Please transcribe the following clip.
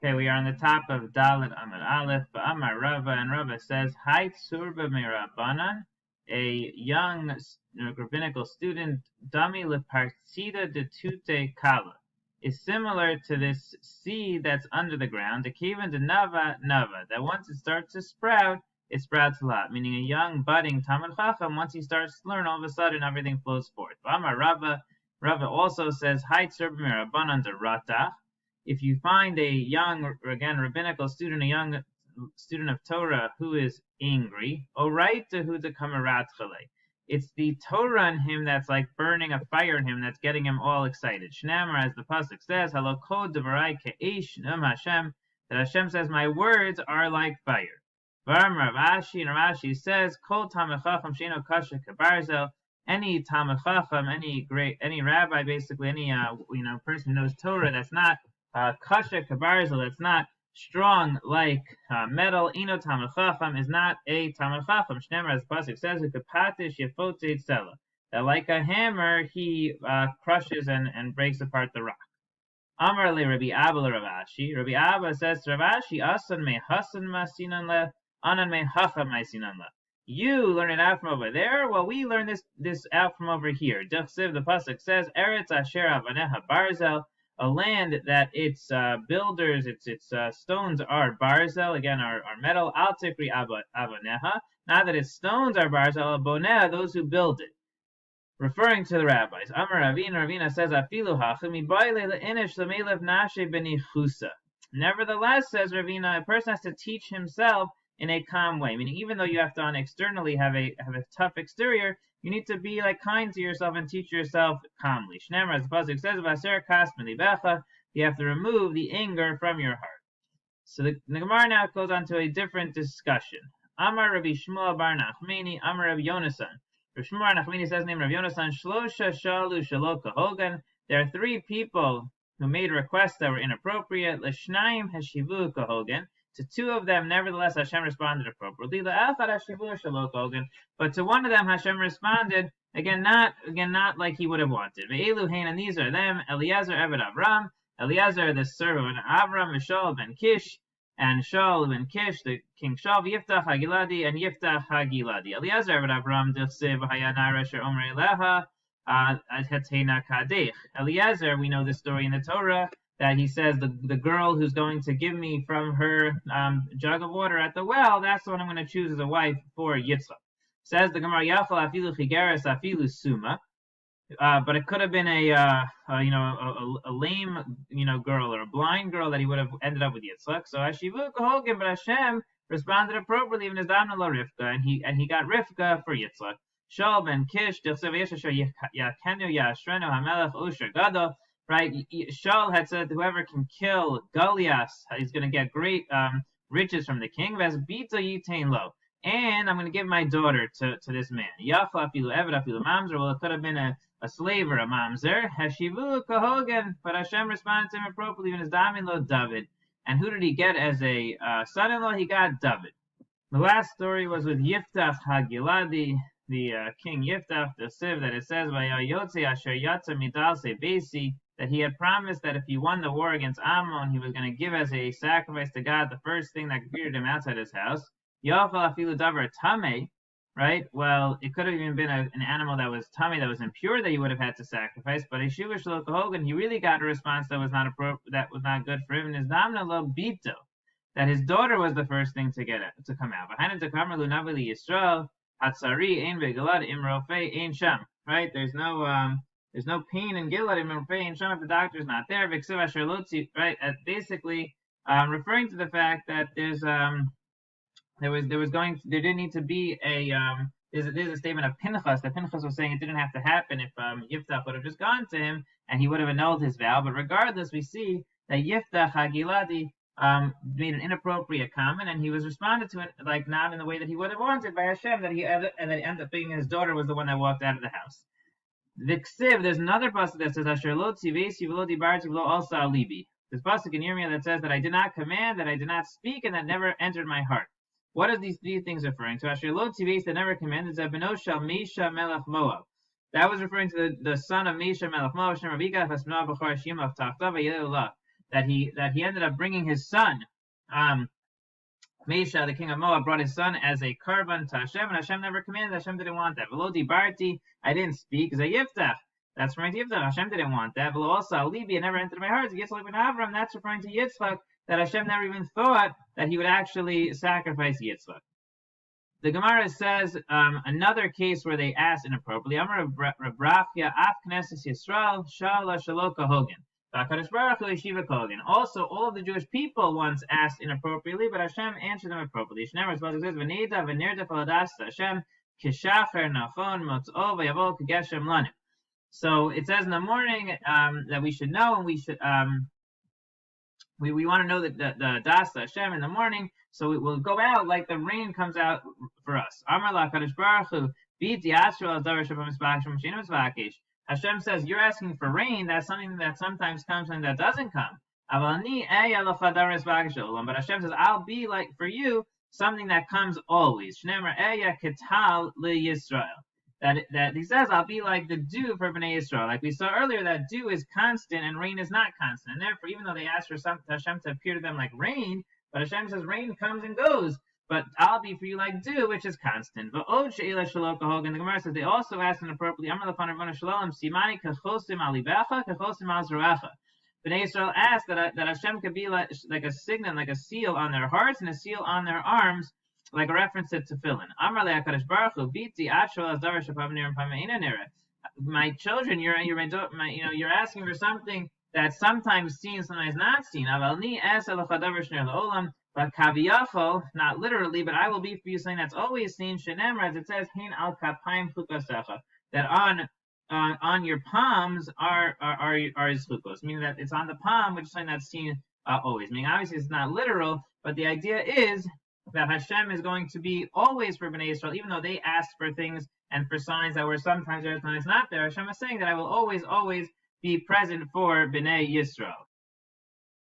Okay, we are on the top of Dalet Amud Aleph. Amar Rava, and Rava says, "Hai Tsurba Mirabanan," a young rabbinical student, Dami lepartida de tute kala, is similar to this seed that's under the ground, the kivan de nava nava, that once it starts to sprout, it sprouts a lot. Meaning a young budding Talmid Chacham, once he starts to learn, all of a sudden everything flows forth. Amar Rava, Rava also says, "Hai Tsurba Mirabanan de ratach." If you find a young, again, rabbinical student, a young student of Torah who is angry, it's the Torah in him that's like burning a fire in him, that's getting him all excited. Shneimar, as the pasuk says, "Halo kod devarai ke'esh num Hashem," that Hashem says, "My words are like fire." Varm Rav Ashi, and Rav Ashi says, "Kol Talmid Chacham she'eno kasher kebarzel." Any Talmid Chacham, any rabbi, basically any person who knows Torah that's not kasher kabarzel, that's not strong like metal. Ino Talmid Chacham is not a Talmid Chacham. Shneimar, as the pasuk says, "Ukapatish yefotzei tzela," that like a hammer he crushes and breaks apart the rock. Amar le Rabbi Abba le Rav Ashi. Rabbi Abba says to Rav Ashi, "Asan me hasan masinan le, anan me hacham masinan le." You learn it out from over there. Well, we learn this out from over here. Dechsiv, the pasuk says, "Eretz asher avaneha barzel," a land that its builders, its stones are barzel, again are metal. Al tikri avaneha, not that its stones are barzel, boneha, those who build it, referring to the rabbis. Amar Ravina says, "Afilu hachim ibayle leinish lemelev nashe benichusa." Nevertheless, says Ravina, a person has to teach himself in a calm way. Meaning, even though you have to externally have a tough exterior, you need to be like kind to yourself and teach yourself calmly. Shneimar, as the pasuk says, "Vaser kas milibecha," you have to remove the anger from your heart. So the Gemara now goes on to a different discussion. Amar Rabbi Shmuel bar Nachmani, Amar Rabbi Yonasan. Rabbi Shmuel bar Nachmani says, name Rabbi Yonasan, Shlosha shalu shelo kahogan. There are three people who made requests that were inappropriate. L'shnaim hashivu kahogan. To two of them, nevertheless, Hashem responded appropriately. But to one of them, Hashem responded again, not like He would have wanted. And these are them: Eliezer Eved Avram, Eliezer the servant of Avram, Shaul ben Kish, and Shaul ben Kish, the king Shaul, Yiftach Hagiladi, and Yiftach Hagiladi. Eliezer Eved Avram, Dilsev Hayanar Asher Omer Eleha, Adhetena Kadech. Eliezer, we know the story in the Torah, that he says the girl who's going to give me from her jug of water at the well, that's the one I'm going to choose as a wife for Yitzchak. Says the Gemara, Yachal afilu chigeres afilu suma, but it could have been a lame girl or a blind girl that he would have ended up with Yitzchak. So Hashivu kahogen, but Hashem responded appropriately in his damna lo Rivka, and he got Rivka for Yitzchak. Shaul ben Kish, yakenu yashrenu hamelech usher gado. Right, Shaul had said, whoever can kill Goliath, he's going to get great riches from the king. And I'm going to give my daughter to this man. Well, it could have been a slave or a mamzer. Hashivu kahogen, but Hashem responded to him appropriately in his damin David. And who did he get as a son-in-law? He got David. The last story was with Yiftach Hagiladi, the king Yiftach, the siv that it says, Vayayotze asher yatsa midalse besi, that he had promised that if he won the war against Ammon, he was going to give as a sacrifice to God the first thing that greeted him outside his house. Yachal afilu davar tameh, right? Well, it could have even been an animal that was tameh, that was impure, that he would have had to sacrifice. But Yeshuva Shelo Kahogan, he really got a response that was not good for him. And his damna lo bito, that his daughter was the first thing to come out. Behind to kamerlu navili Yisrael hatzari ein begalad imrofe ein sham. Right? There's no pain in Gilad and pain if the doctor's not there. Right? Basically, referring to the fact that there didn't need to be there's a statement of Pinchas that Pinchas was saying it didn't have to happen if Yiftach would have just gone to him and he would have annulled his vow. But regardless, we see that Yiftach Hagiladi made an inappropriate comment, and he was responded to it like not in the way that he would have wanted by Hashem, and that ended up being his daughter was the one that walked out of the house. V'ksiv, there's another pasuk that says, Asher lo tzivesi v'lo dibarti v'lo alsa alibi. There's pasuk in Yirmiyah that says that I did not command, that I did not speak, and that never entered my heart. What are these three things referring to? Asher lo tzivesi, that never commanded, Zabeno shel Misha melech Moab. That was referring to the son of Misha melech Moab, Shem Rabika, Hasbna b'chor Shimach Tachta v'yelullah. that he ended up bringing his son. Mesha, the king of Moab, brought his son as a korban to Hashem, and Hashem never commanded. Hashem didn't want that. V'lo dibarti, I didn't speak. Zayiftach, that's referring to Yiftach. Hashem didn't want that. V'lo also alibi, it never entered my heart. Yitzchak ben Avram, that's referring to Yitzchak, that Hashem never even thought that he would actually sacrifice Yitzchak. The Gemara says another case where they asked inappropriately. Amar Rav Rafia, Af Knesset Yisrael, Shala Shaloka Hogan. Also, all of the Jewish people once asked inappropriately, but Hashem answered them appropriately. Hashem So it says in the morning that we should know, and we should we want to know that the Das Hashem in the morning, so it will go out like the rain comes out for us. Amar la Kadosh Baruch Hu, Hashem says, you're asking for rain, that's something that sometimes comes and that doesn't come. But Hashem says, I'll be like for you something that comes always. That he says, I'll be like the dew for Bnei Yisrael. Like we saw earlier, that dew is constant and rain is not constant. And therefore, even though they asked for Hashem to appear to them like rain, but Hashem says rain comes and goes. But I'll be for you like dew, which is constant. But the Gemara says they also asked inappropriately. Bnei Yisrael asked that Hashem could be like a signet, like a seal on their hearts and a seal on their arms, like a reference to tefillin. My children, you're asking for something that's sometimes seen, sometimes not seen. But kaviyachol, not literally, but I will be for you something that's always seen. Shenemar, as it says, hin al kapayim chukasecha, that on your palms are his chukos, meaning that it's on the palm, which is something that's seen always. Meaning, obviously, it's not literal, but the idea is that Hashem is going to be always for Bnei Yisrael, even though they asked for things and for signs that were sometimes there, sometimes not there. Hashem is saying that I will always be present for Bnei Yisrael.